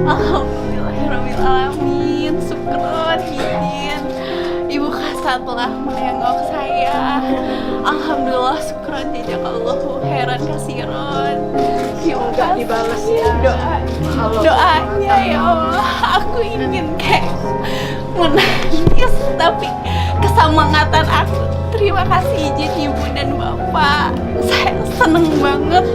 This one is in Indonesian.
Alhamdulillahirrahmanirrahim. Syukron izin Ibu Kasa telah menengok saya. Alhamdulillah, syukron jazakallahu khairan kasiron. Semoga dibalas ya Doanya ya Allah. Aku ingin kayak menangis, tapi kesemangatan aku. Terima kasih izin Ibu dan Bapak. Saya seneng banget.